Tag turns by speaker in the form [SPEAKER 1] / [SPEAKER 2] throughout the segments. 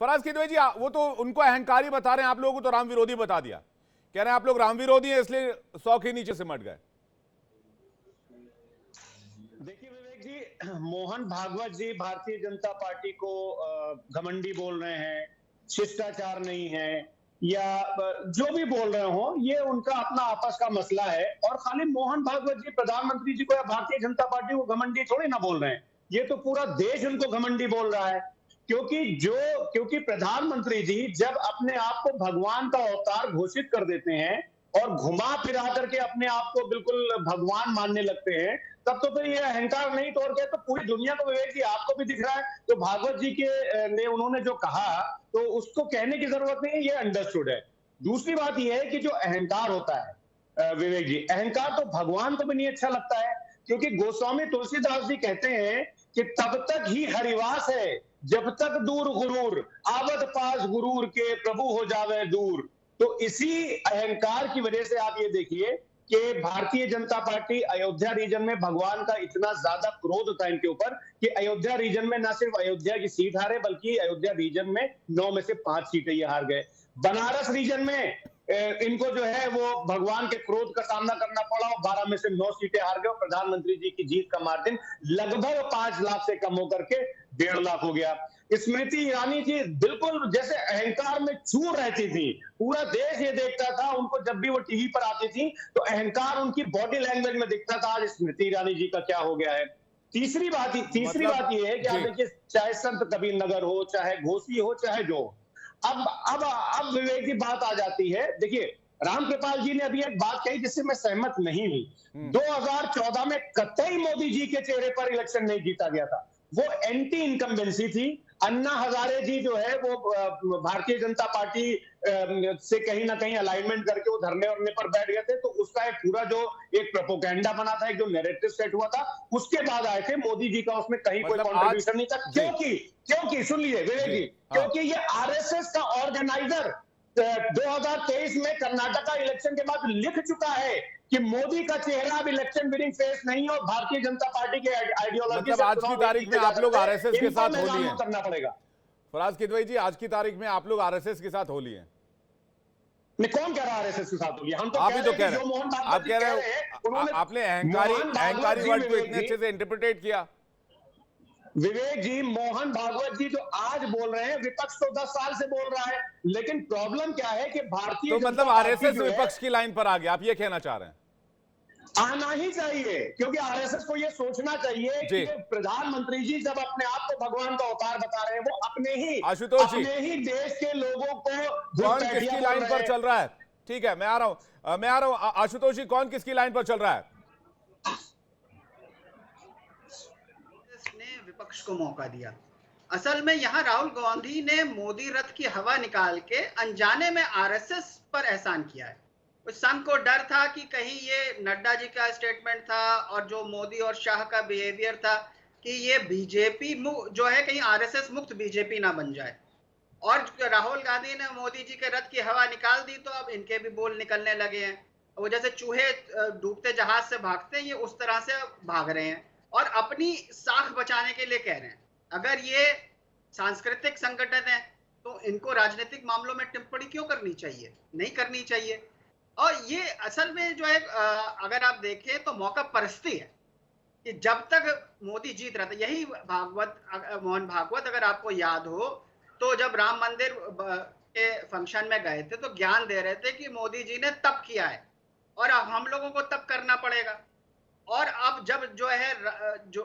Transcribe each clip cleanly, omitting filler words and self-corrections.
[SPEAKER 1] फराज किदवई जी, वो तो उनको अहंकारी बता रहे हैं, आप लोगों को तो राम विरोधी बता दिया। कह रहे हैं आप लोग राम विरोधी हैं, इसलिए 100 के नीचे सिमट गए।
[SPEAKER 2] देखिए विवेक जी, मोहन भागवत जी भारतीय जनता पार्टी को घमंडी बोल रहे हैं, शिष्टाचार नहीं है, या जो भी बोल रहे हो, ये उनका अपना आपस का मसला है। और खाली मोहन भागवत जी प्रधानमंत्री जी को या भारतीय जनता पार्टी को घमंडी थोड़ी ना बोल रहे हैं, ये तो पूरा देश उनको घमंडी बोल रहा है। क्योंकि प्रधानमंत्री जी जब अपने आप को भगवान का अवतार घोषित कर देते हैं और घुमा फिरा करके अपने आप को बिल्कुल भगवान मानने लगते हैं, तब तो फिर ये अहंकार नहीं, तो और क्या, तो पूरी दुनिया को विवेक जी आपको भी दिख रहा है। तो भागवत जी के ने उन्होंने जो कहा, तो उसको कहने की जरूरत नहीं है, ये अंडरस्टूड है। दूसरी बात ये है कि जो अहंकार होता है विवेक जी, अहंकार तो भगवान को भी नहीं अच्छा लगता है। क्योंकि गोस्वामी तुलसीदास जी कहते हैं कि तब तक ही हरिवास है जब तक दूर गुरूर, आवत पास गुरूर के प्रभु हो जावे दूर। तो इसी अहंकार की वजह से आप ये देखिए कि भारतीय जनता पार्टी अयोध्या रीजन में भगवान का इतना ज्यादा क्रोध था इनके ऊपर कि अयोध्या रीजन में ना सिर्फ अयोध्या की सीट हारे, बल्कि अयोध्या रीजन में 9 में से 5 सीटें ये हार गए। बनारस रीजन में इनको जो है वो भगवान के क्रोध का सामना करना पड़ा और 12 में से 9 सीटें हार गए और प्रधानमंत्री जी की जीत का मार्जिन लगभग 5 लाख से कम होकर के 1.5 लाख हो गया। स्मृति ईरानी जी बिल्कुल जैसे अहंकार में चूर रहती थी, पूरा देश ये देखता था उनको, जब भी वो टीवी पर आती थी तो अहंकार उनकी बॉडी लैंग्वेज में दिखता था। आज स्मृति ईरानी जी का क्या हो गया है। तीसरी बात ये है कि आप देखिए, चाहे संत कबीर नगर हो, चाहे घोसी हो, चाहे जो, अब विवेक की बात आ जाती है। देखिए रामकृपाल जी ने अभी एक बात कही जिससे मैं सहमत नहीं हूं। 2014 में कतई मोदी जी के चेहरे पर इलेक्शन नहीं जीता गया था, वो एंटी इनकम्बेंसी थी। अन्ना हजारे जी जो है वो भारतीय जनता पार्टी से कहीं ना कहीं अलाइनमेंट करके वो धरने वरने पर बैठ गए थे, तो उसका एक पूरा जो एक प्रोपोगेंडा बना था, एक जो नैरेटिव सेट हुआ था, उसके बाद आए थे। मोदी जी का उसमें कहीं कोई कॉन्ट्रीब्यूशन नहीं था। क्योंकि सुन लीजिए विवेक जी, क्योंकि ये आरएसएस का ऑर्गेनाइजर 2023 में कर्नाटका इलेक्शन के बाद लिख चुका है कि मोदी का चेहरा अब इलेक्शन विनिंग फेस नहीं है और भारतीय जनता पार्टी के आइडियोलॉजी
[SPEAKER 1] मतलब आज की तारीख में आप लोग आरएसएस के साथ हो लिए हैं,
[SPEAKER 2] करना पड़ेगा।
[SPEAKER 1] फराज किदवई जी, आज की तारीख में आप लोग आरएसएस के साथ हो लिए हैं।
[SPEAKER 2] कौन कह रहा है आरएसएस के साथ हो लिए? हम तो
[SPEAKER 1] आप ही तो कह रहे हैं, आप कह रहे
[SPEAKER 2] हैं,
[SPEAKER 1] आपने अहंकारी वर्ड को इतने अच्छे से इंटरप्रिटेट किया।
[SPEAKER 2] विवेक जी, मोहन भागवत जी जो आज बोल रहे हैं, विपक्ष तो 10 साल से बोल रहा है, लेकिन प्रॉब्लम क्या है कि भारतीय
[SPEAKER 1] तो मतलब आरएसएस विपक्ष की लाइन पर आ गया, आप ये कहना चाह रहे हैं?
[SPEAKER 2] आना ही चाहिए, क्योंकि आरएसएस को ये सोचना चाहिए कि प्रधानमंत्री जी जब अपने आप को भगवान का अवतार बता रहे हैं, वो अपने ही देश के लोगों को
[SPEAKER 1] कौन किसकी लाइन पर चल रहा है? ठीक है, मैं आ रहा हूं आशुतोष जी, कौन किसकी लाइन पर चल रहा है?
[SPEAKER 3] विपक्ष को मौका दिया। असल में यहाँ राहुल गांधी ने मोदी रथ की हवा निकाल के अनजाने में आरएसएस पर एहसान किया है। उस संघ को डर था कि कहीं ये नड्डा जी का स्टेटमेंट था और जो मोदी और शाह का बिहेवियर था कि ये बीजेपी जो है कहीं आरएसएस मुक्त बीजेपी ना बन जाए, और राहुल गांधी ने मोदी जी के रथ की हवा निकाल दी, तो अब इनके भी बोल निकलने लगे हैं। वो जैसे चूहे डूबते जहाज से भागते हैं, ये उस तरह से भाग रहे हैं और अपनी साख बचाने के लिए कह रहे हैं। अगर ये सांस्कृतिक संगठन है तो इनको राजनीतिक मामलों में टिप्पणी क्यों करनी चाहिए? नहीं करनी चाहिए। और ये असल में जो है अगर आप देखें तो मौका परस्ती है कि जब तक मोदी जीत रहा था, यही मोहन भागवत अगर आपको याद हो तो जब राम मंदिर के फंक्शन में गए थे तो ज्ञान दे रहे थे कि मोदी जी ने तप किया है और अब हम लोगों को तप करना पड़ेगा। और अब जब जो है जो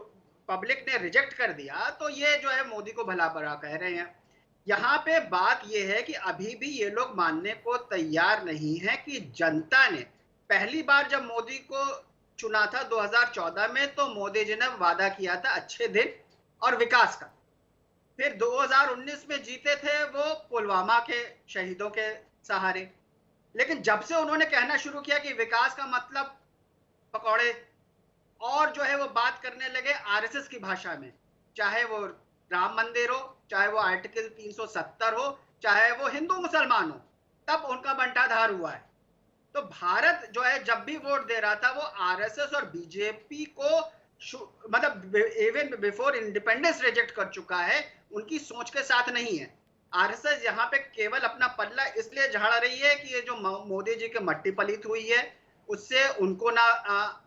[SPEAKER 3] पब्लिक ने रिजेक्ट कर दिया तो ये जो है मोदी को भला बुरा कह रहे हैं। यहाँ पे बात ये है कि अभी भी ये लोग मानने को तैयार नहीं है कि जनता ने पहली बार जब मोदी को चुना था 2014 में, तो मोदी जी ने वादा किया था अच्छे दिन और विकास का। फिर 2019 में जीते थे वो पुलवामा के शहीदों के सहारे, लेकिन जब से उन्होंने कहना शुरू किया कि विकास का मतलब पकौड़े, और जो है वो बात करने लगे आरएसएस की भाषा में, चाहे वो राम मंदिर हो, चाहे वो आर्टिकल 370 हो, चाहे वो हिंदू मुसलमान हो, तब उनका बंटाधार हुआ है। तो भारत जो है जब भी वोट दे रहा था वो आरएसएस और बीजेपी को मतलब इवन बिफोर इंडिपेंडेंस रिजेक्ट कर चुका है, उनकी सोच के साथ नहीं है। आरएसएस यहाँ पे केवल अपना पल्ला इसलिए झाड़ रही है कि ये जो मोदी जी की मट्टी पलीत हुई है उससे उनको ना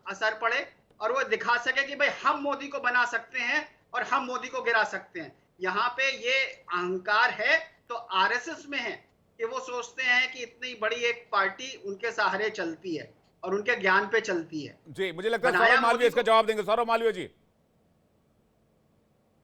[SPEAKER 3] असर पड़े और वो दिखा सके कि भाई हम मोदी को बना सकते हैं और हम मोदी को गिरा सकते हैं। यहाँ पे ये अहंकार है तो आरएसएस में है कि वो सोचते हैं कि इतनी बड़ी एक पार्टी उनके सहारे चलती है और उनके ज्ञान पे चलती है।
[SPEAKER 1] जी, मुझे लगता है सौरभ मालवीय इसका जवाब देंगे। सौरभ मालवीय जी।